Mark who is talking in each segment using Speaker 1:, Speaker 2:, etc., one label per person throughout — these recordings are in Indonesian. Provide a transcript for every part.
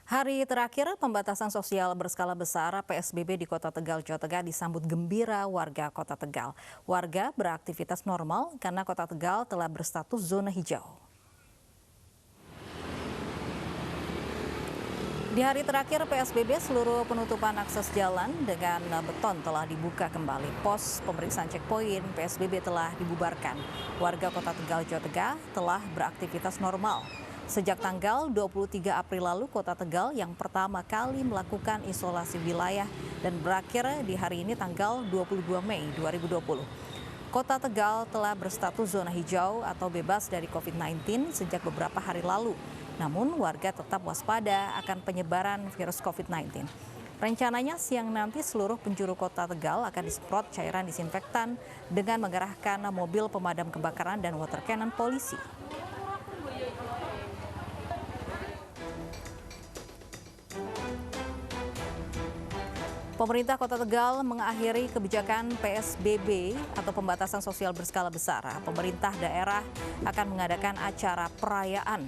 Speaker 1: Hari terakhir pembatasan sosial berskala besar PSBB di Kota Tegal, Jawa Tengah disambut gembira warga Kota Tegal. Warga beraktivitas normal karena Kota Tegal telah berstatus zona hijau. Di hari terakhir PSBB, seluruh penutupan akses jalan dengan beton telah dibuka kembali. Pos pemeriksaan checkpoint PSBB telah dibubarkan. Warga Kota Tegal, Jawa Tengah telah beraktivitas normal. Sejak tanggal 23 April lalu, Kota Tegal yang pertama kali melakukan isolasi wilayah dan berakhir di hari ini tanggal 22 Mei 2020. Kota Tegal telah berstatus zona hijau atau bebas dari COVID-19 sejak beberapa hari lalu. Namun warga tetap waspada akan penyebaran virus COVID-19. Rencananya siang nanti seluruh penjuru Kota Tegal akan disemprot cairan disinfektan dengan mengerahkan mobil pemadam kebakaran dan water cannon polisi. Pemerintah Kota Tegal mengakhiri kebijakan PSBB atau pembatasan sosial berskala besar. Pemerintah daerah akan mengadakan acara perayaan.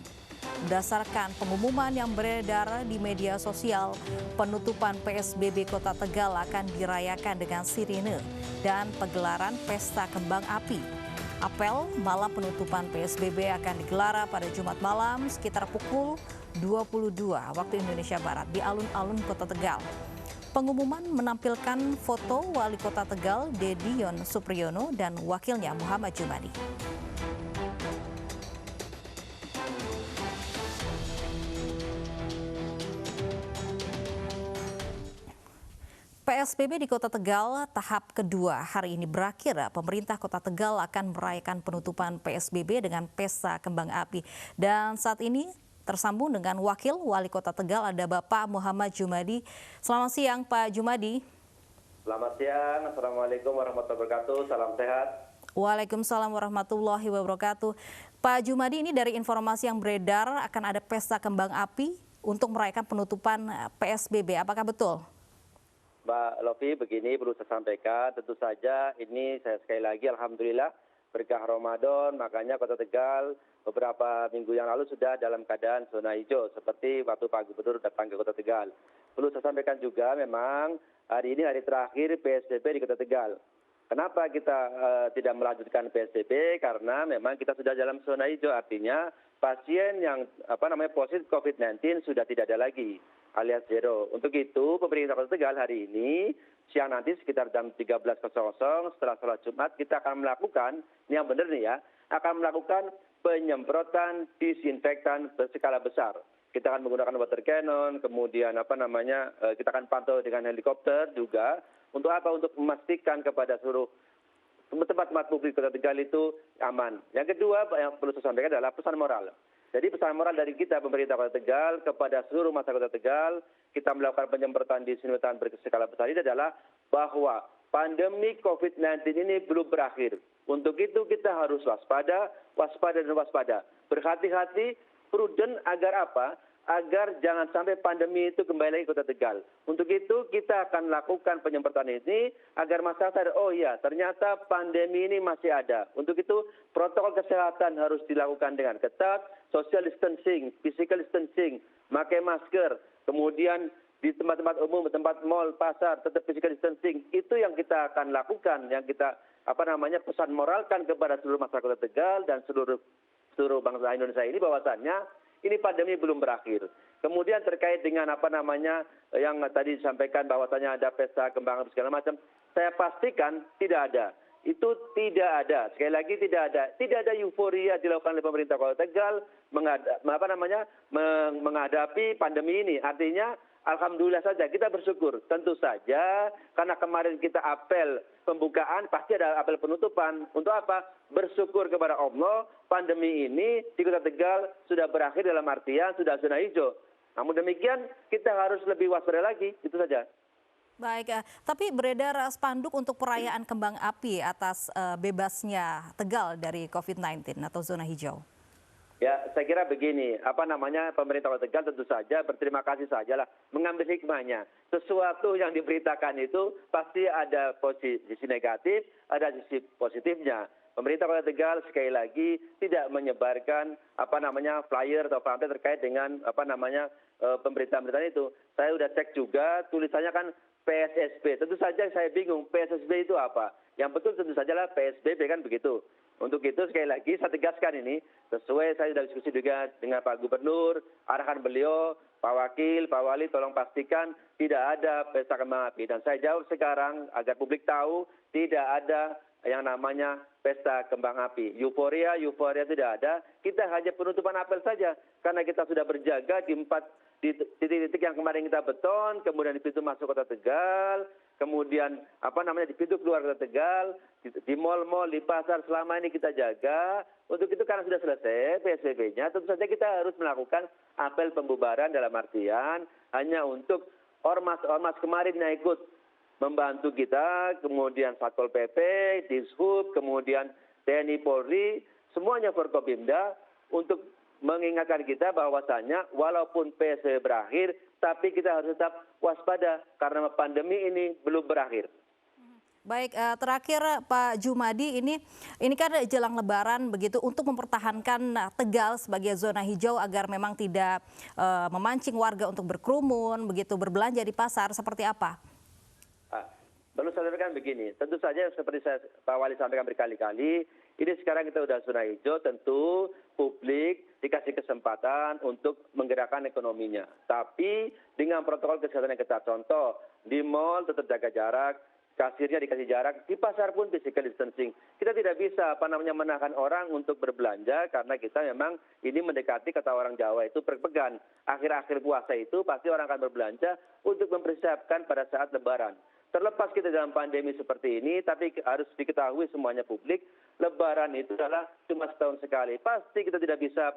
Speaker 1: Berdasarkan pengumuman yang beredar di media sosial, penutupan PSBB Kota Tegal akan dirayakan dengan sirine dan pegelaran pesta kembang api. Apel malam penutupan PSBB akan digelar pada Jumat malam sekitar pukul 22 waktu Indonesia Barat di alun-alun Kota Tegal. Pengumuman menampilkan foto Wali Kota Tegal, Dedion Supriyono, dan wakilnya Muhammad Jumadi. PSBB di Kota Tegal tahap kedua hari ini berakhir. Pemerintah Kota Tegal akan merayakan penutupan PSBB dengan pesta kembang api. Dan saat ini tersambung dengan Wakil Wali Kota Tegal, ada Bapak Muhammad Jumadi. Selamat siang Pak Jumadi.
Speaker 2: Selamat siang, Assalamualaikum warahmatullahi wabarakatuh, salam sehat.
Speaker 1: Waalaikumsalam warahmatullahi wabarakatuh. Pak Jumadi, ini dari informasi yang beredar akan ada pesta kembang api untuk merayakan penutupan PSBB, apakah betul?
Speaker 2: Mbak Lofi, begini perlu saya sampaikan, tentu saja ini saya sekali lagi Alhamdulillah berkah Ramadan, makanya Kota Tegal beberapa minggu yang lalu sudah dalam keadaan zona hijau seperti waktu Pak Gubernur datang ke Kota Tegal. Perlu saya sampaikan juga memang hari ini hari terakhir PSBB di Kota Tegal. Kenapa kita tidak melanjutkan PSBB? Karena memang kita sudah dalam zona hijau, artinya pasien yang positif COVID-19 sudah tidak ada lagi alias zero. Untuk itu pemerintah Kota Tegal hari ini siang nanti sekitar jam 13.00 setelah sholat Jumat kita akan melakukan, ini yang benar nih ya, akan melakukan penyemprotan disinfektan berskala besar. Kita akan menggunakan water cannon, kemudian kita akan pantau dengan helikopter juga. Untuk apa? Untuk memastikan kepada seluruh tempat-tempat publik Kota Tegal itu aman. Yang kedua yang perlu saya sampaikan adalah pesan moral. Jadi pesan moral dari kita pemerintah Kota Tegal kepada seluruh masyarakat Kota Tegal, kita melakukan penyemprotan disinfektan berskala besar ini adalah bahwa pandemi COVID-19 ini belum berakhir. Untuk itu kita harus waspada, waspada dan waspada. Berhati-hati, prudent agar apa? Agar jangan sampai pandemi itu kembali lagi ke Kota Tegal. Untuk itu kita akan lakukan penyemprotan ini agar masyarakat sadar, oh iya ternyata pandemi ini masih ada. Untuk itu protokol kesehatan harus dilakukan dengan ketat, social distancing, physical distancing, pakai masker, kemudian di tempat-tempat umum, tempat mal, pasar, tetap physical distancing. Itu yang kita akan lakukan, yang kita pesan moralkan kepada seluruh masyarakat Kota Tegal dan seluruh bangsa Indonesia ini bahwasannya ini pandemi belum berakhir. Kemudian terkait dengan yang tadi disampaikan bahwasannya ada pesta kembang api segala macam, saya pastikan tidak ada. Itu tidak ada. Sekali lagi tidak ada. Tidak ada euforia dilakukan oleh pemerintah Kota Tegal menghadapi pandemi ini. Artinya alhamdulillah saja kita bersyukur. Tentu saja karena kemarin kita apel pembukaan pasti ada apel penutupan. Untuk apa? Bersyukur kepada Allah pandemi ini di Kota Tegal sudah berakhir dalam artian sudah zona hijau. Namun demikian kita harus lebih waspada lagi. Itu saja.
Speaker 1: Baik, tapi beredar spanduk untuk perayaan kembang api atas bebasnya Tegal dari COVID-19 atau zona hijau.
Speaker 2: Ya, saya kira begini, pemerintah Kota Tegal tentu saja berterima kasih sajalah mengambil hikmahnya. Sesuatu yang diberitakan itu pasti ada sisi negatif, ada sisi positifnya. pemerintah Kota Tegal sekali lagi tidak menyebarkan flyer atau pamflet terkait dengan pemberitaan-pemberitaan itu. Saya sudah cek juga tulisannya kan PSSB. Tentu saja saya bingung PSSB itu apa. Yang betul tentu saja lah PSBB kan begitu. Untuk itu sekali lagi saya tegaskan ini sesuai saya sudah diskusi juga dengan Pak Gubernur, arahan beliau, Pak Wakil, Pak Wali tolong pastikan tidak ada pesta kembang api. Dan saya jawab sekarang agar publik tahu tidak ada yang namanya pesta kembang api. Euforia tidak ada. Kita hanya penutupan apel saja karena kita sudah berjaga di titik-titik yang kemarin kita beton, kemudian di pintu masuk Kota Tegal, kemudian di pintu keluar Kota Tegal, di mal-mal, di pasar selama ini kita jaga. Untuk itu karena sudah selesai PSBB-nya, tentu saja kita harus melakukan apel pembubaran dalam artian hanya untuk ormas-ormas kemarin yang ikut membantu kita, kemudian Satpol PP, Dishub, kemudian TNI Polri, semuanya Forkopimda untuk mengingatkan kita bahwasannya walaupun PSBB berakhir, tapi kita harus tetap waspada karena pandemi ini belum berakhir.
Speaker 1: Baik, terakhir Pak Jumadi, ini kan jelang Lebaran begitu untuk mempertahankan Tegal sebagai zona hijau agar memang tidak memancing warga untuk berkerumun, begitu berbelanja di pasar, seperti apa?
Speaker 2: Perlu saya sampaikan begini, tentu saja seperti Pak Wali sampaikan berkali-kali, ini sekarang kita sudah zona hijau, tentu publik dikasih kesempatan untuk menggerakkan ekonominya. Tapi dengan protokol kesehatan yang ketat, contoh di mal tetap jaga jarak, kasirnya dikasih jarak, di pasar pun physical distancing. Kita tidak bisa menahan orang untuk berbelanja karena kita memang ini mendekati, kata orang Jawa itu berpegan. Akhir-akhir puasa itu pasti orang akan berbelanja untuk mempersiapkan pada saat Lebaran. Terlepas kita dalam pandemi seperti ini, tapi harus diketahui semuanya publik, Lebaran itu adalah cuma setahun sekali. Pasti kita tidak bisa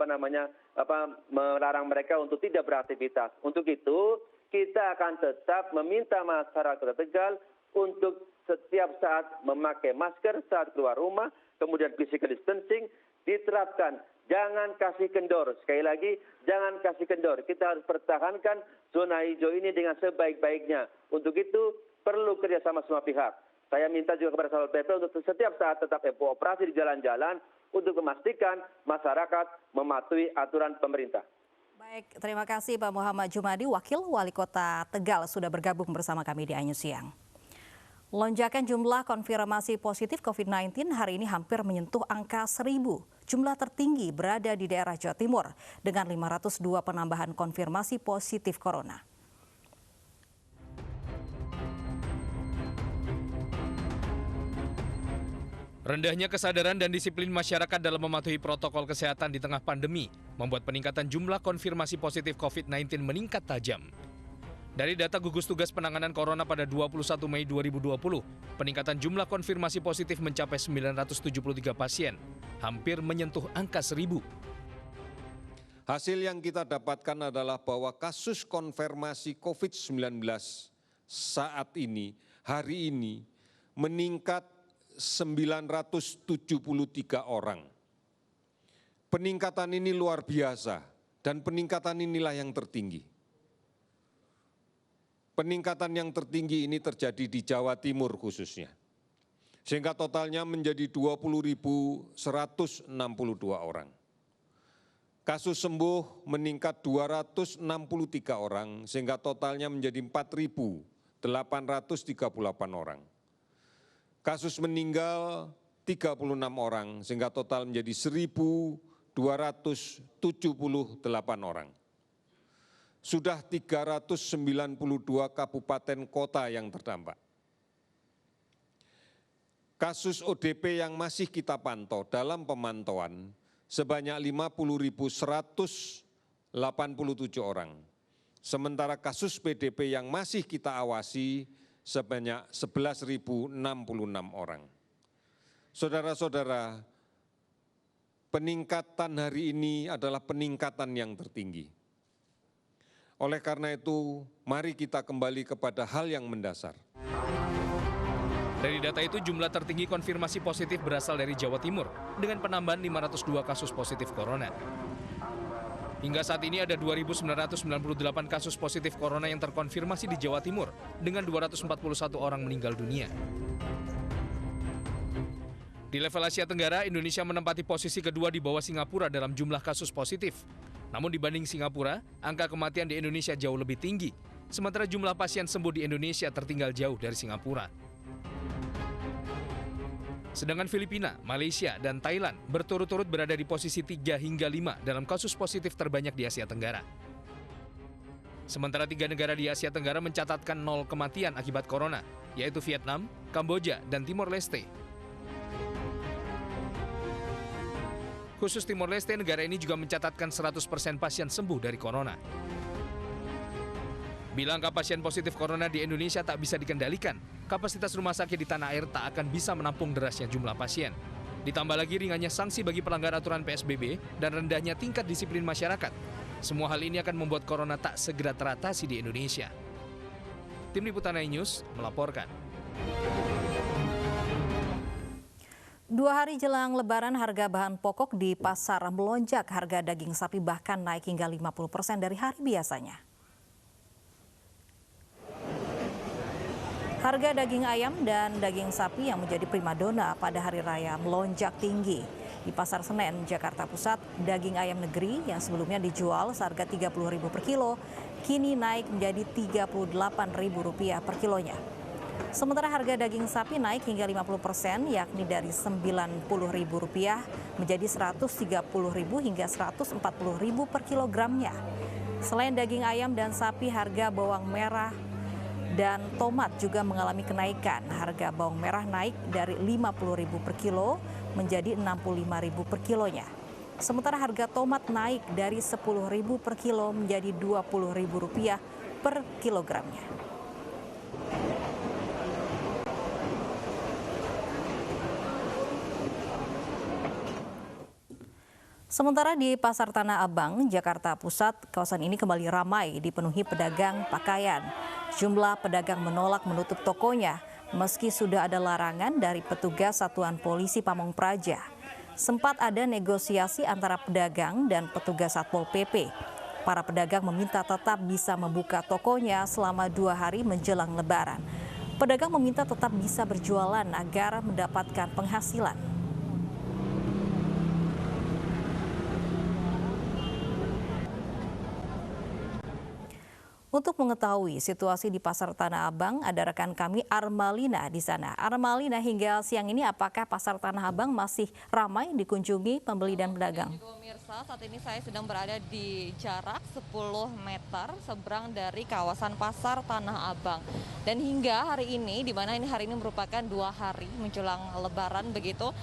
Speaker 2: melarang mereka untuk tidak beraktivitas. Untuk itu, kita akan tetap meminta masyarakat Kota Tegal untuk setiap saat memakai masker saat keluar rumah, kemudian physical distancing diterapkan. Jangan kasih kendor. Sekali lagi, jangan kasih kendor. Kita harus pertahankan zona hijau ini dengan sebaik-baiknya. Untuk itu, perlu kerjasama semua pihak. Saya minta juga kepada Satpol PP untuk setiap saat tetap operasi di jalan-jalan untuk memastikan masyarakat mematuhi aturan pemerintah.
Speaker 1: Baik, terima kasih Pak Muhammad Jumadi, Wakil Wali Kota Tegal sudah bergabung bersama kami di Anyus Siang. Lonjakan jumlah konfirmasi positif COVID-19 hari ini hampir menyentuh angka 1.000. Jumlah tertinggi berada di daerah Jawa Timur dengan 502 penambahan konfirmasi positif corona.
Speaker 3: Rendahnya kesadaran dan disiplin masyarakat dalam mematuhi protokol kesehatan di tengah pandemi membuat peningkatan jumlah konfirmasi positif COVID-19 meningkat tajam. Dari data gugus tugas penanganan corona pada 21 Mei 2020, peningkatan jumlah konfirmasi positif mencapai 973 pasien, hampir menyentuh angka 1.000.
Speaker 4: Hasil yang kita dapatkan adalah bahwa kasus konfirmasi COVID-19 saat ini, hari ini, meningkat 973 orang. Peningkatan ini luar biasa dan peningkatan inilah yang tertinggi. Peningkatan yang tertinggi ini terjadi di Jawa Timur khususnya. Sehingga totalnya menjadi 20.162 orang. Kasus sembuh meningkat 263 orang sehingga totalnya menjadi 4.838 orang. Kasus meninggal 36 orang sehingga total menjadi 1.278 orang. Sudah 392 kabupaten kota yang terdampak. Kasus ODP yang masih kita pantau dalam pemantauan sebanyak 50.187 orang. Sementara kasus PDP yang masih kita awasi sebanyak 11.066 orang. Saudara-saudara, peningkatan hari ini adalah peningkatan yang tertinggi. Oleh karena itu, mari kita kembali kepada hal yang mendasar.
Speaker 3: Dari data itu, jumlah tertinggi konfirmasi positif berasal dari Jawa Timur dengan penambahan 502 kasus positif corona. Hingga saat ini ada 2.998 kasus positif corona yang terkonfirmasi di Jawa Timur dengan 241 orang meninggal dunia. Di level Asia Tenggara, Indonesia menempati posisi kedua di bawah Singapura dalam jumlah kasus positif. Namun dibanding Singapura, angka kematian di Indonesia jauh lebih tinggi, sementara jumlah pasien sembuh di Indonesia tertinggal jauh dari Singapura. Sedangkan Filipina, Malaysia, dan Thailand berturut-turut berada di posisi 3 hingga 5 dalam kasus positif terbanyak di Asia Tenggara. Sementara 3 negara di Asia Tenggara mencatatkan 0 kematian akibat corona, yaitu Vietnam, Kamboja, dan Timor Leste. Khusus Timor Leste, negara ini juga mencatatkan 100% pasien sembuh dari corona. Bila angka pasien positif corona di Indonesia tak bisa dikendalikan, kapasitas rumah sakit di tanah air tak akan bisa menampung derasnya jumlah pasien. Ditambah lagi ringannya sanksi bagi pelanggar aturan PSBB dan rendahnya tingkat disiplin masyarakat. Semua hal ini akan membuat corona tak segera teratasi di Indonesia. Tim Liputan iNews melaporkan.
Speaker 1: 2 hari jelang Lebaran, harga bahan pokok di pasar melonjak. Harga daging sapi bahkan naik hingga 50% dari hari biasanya. Harga daging ayam dan daging sapi yang menjadi primadona pada hari raya melonjak tinggi. Di Pasar Senen, Jakarta Pusat, daging ayam negeri yang sebelumnya dijual seharga Rp30.000 per kilo, kini naik menjadi Rp38.000 per kilonya. Sementara harga daging sapi naik hingga 50%, yakni dari Rp90.000 menjadi Rp130.000 hingga Rp140.000 per kilogramnya. Selain daging ayam dan sapi, harga bawang merah dan tomat juga mengalami kenaikan. Harga bawang merah naik dari Rp50.000 per kilo menjadi Rp65.000 per kilonya. Sementara harga tomat naik dari Rp10.000 per kilo menjadi Rp20.000 per kilogramnya. Sementara di Pasar Tanah Abang, Jakarta Pusat, kawasan ini kembali ramai dipenuhi pedagang pakaian. Jumlah pedagang menolak menutup tokonya meski sudah ada larangan dari petugas Satuan Polisi Pamong Praja. Sempat ada negosiasi antara pedagang dan petugas Satpol PP. Para pedagang meminta tetap bisa membuka tokonya selama 2 hari menjelang Lebaran. Pedagang meminta tetap bisa berjualan agar mendapatkan penghasilan. Untuk mengetahui situasi di Pasar Tanah Abang, ada rekan kami Armalina di sana. Armalina, hingga siang ini apakah Pasar Tanah Abang masih ramai dikunjungi pembeli dan pedagang?
Speaker 5: Pemirsa, saat ini saya sedang berada di jarak 10 meter seberang dari kawasan Pasar Tanah Abang. Dan hingga hari ini, di mana ini hari ini merupakan 2 hari menjelang Lebaran begitu,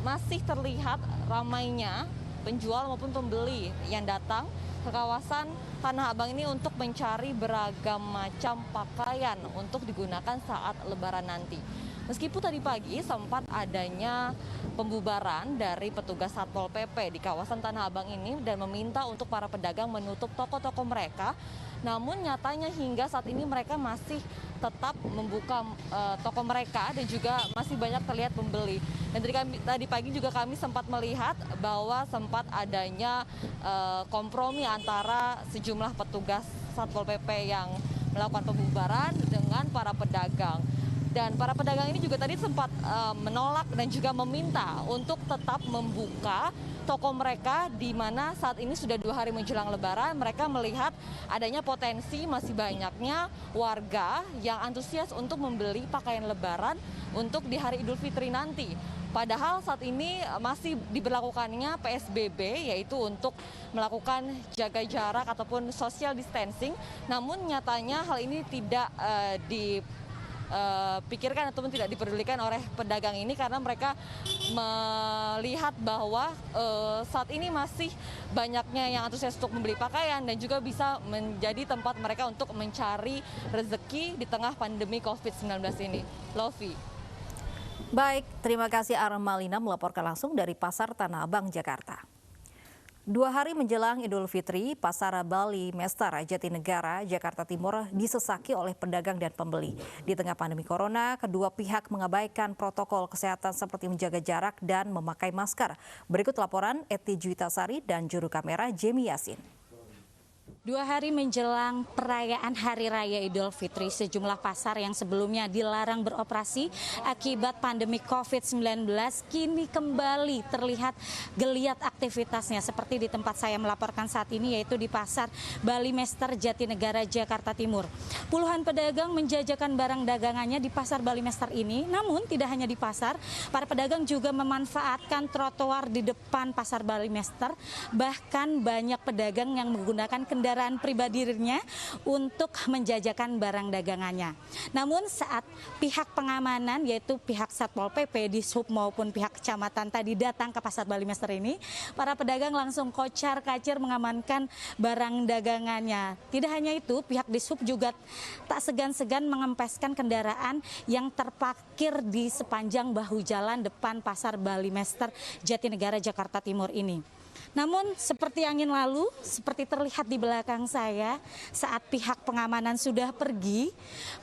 Speaker 5: masih terlihat ramainya penjual maupun pembeli yang datang ke kawasan Tanah Abang ini untuk mencari beragam macam pakaian untuk digunakan saat Lebaran nanti. Meskipun tadi pagi sempat adanya pembubaran dari petugas Satpol PP di kawasan Tanah Abang ini dan meminta untuk para pedagang menutup toko-toko mereka, namun nyatanya hingga saat ini mereka masih tetap membuka toko mereka dan juga masih banyak terlihat pembeli. Dan tadi pagi juga kami sempat melihat bahwa sempat adanya kompromi antara sejumlah petugas Satpol PP yang melakukan pembubaran dengan para pedagang. Dan para pedagang ini juga tadi sempat menolak dan juga meminta untuk tetap membuka toko mereka, di mana saat ini sudah 2 hari menjelang Lebaran. Mereka melihat adanya potensi masih banyaknya warga yang antusias untuk membeli pakaian Lebaran untuk di hari Idul Fitri nanti. Padahal saat ini masih diberlakukannya PSBB, yaitu untuk melakukan jaga jarak ataupun social distancing. Namun nyatanya hal ini tidak dipikirkan ataupun tidak dipedulikan oleh pedagang ini, karena mereka melihat bahwa saat ini masih banyaknya yang antusias untuk membeli pakaian dan juga bisa menjadi tempat mereka untuk mencari rezeki di tengah pandemi COVID-19 ini. Lofi.
Speaker 1: Baik, terima kasih Armalina melaporkan langsung dari Pasar Tanah Abang, Jakarta. 2 hari menjelang Idul Fitri, Pasar Bali Mesta Jatinegara, Jakarta Timur disesaki oleh pedagang dan pembeli. Di tengah pandemi corona, kedua pihak mengabaikan protokol kesehatan seperti menjaga jarak dan memakai masker. Berikut laporan Eti Juwitasari dan juru kamera Jemi Yasin.
Speaker 6: 2 hari menjelang perayaan Hari Raya Idul Fitri, sejumlah pasar yang sebelumnya dilarang beroperasi akibat pandemi COVID-19 kini kembali terlihat geliat aktivitasnya seperti di tempat saya melaporkan saat ini, yaitu di Pasar Balimester Jatinegara, Jakarta Timur. Puluhan pedagang menjajakan barang dagangannya di Pasar Balimester ini, namun tidak hanya di pasar, para pedagang juga memanfaatkan trotoar di depan Pasar Balimester, bahkan banyak pedagang yang menggunakan kendaraan pribadinya untuk menjajakan barang dagangannya. Namun saat pihak pengamanan, yaitu pihak Satpol PP di Sub maupun pihak kecamatan tadi datang ke Pasar Balimester ini, para pedagang langsung kocar-kacir mengamankan barang dagangannya. Tidak hanya itu, pihak di Sub juga tak segan-segan mengempeskan kendaraan yang terparkir di sepanjang bahu jalan depan Pasar Balimester Jatinegara, Jakarta Timur ini. Namun seperti angin lalu, seperti terlihat di belakang saya, saat pihak pengamanan sudah pergi,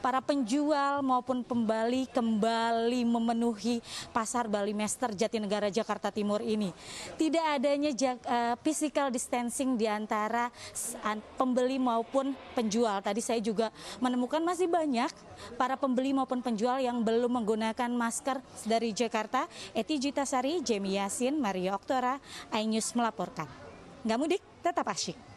Speaker 6: para penjual maupun pembeli kembali memenuhi Pasar Balimester Jatinegara, Jakarta Timur ini. Tidak adanya physical distancing di antara pembeli maupun penjual. Tadi saya juga menemukan masih banyak para pembeli maupun penjual yang belum menggunakan masker. Dari Jakarta, Eti Jutasari, Jemi Yasin, Maria Oktora, iNews melaporkan. Nggak mudik, tetap asyik.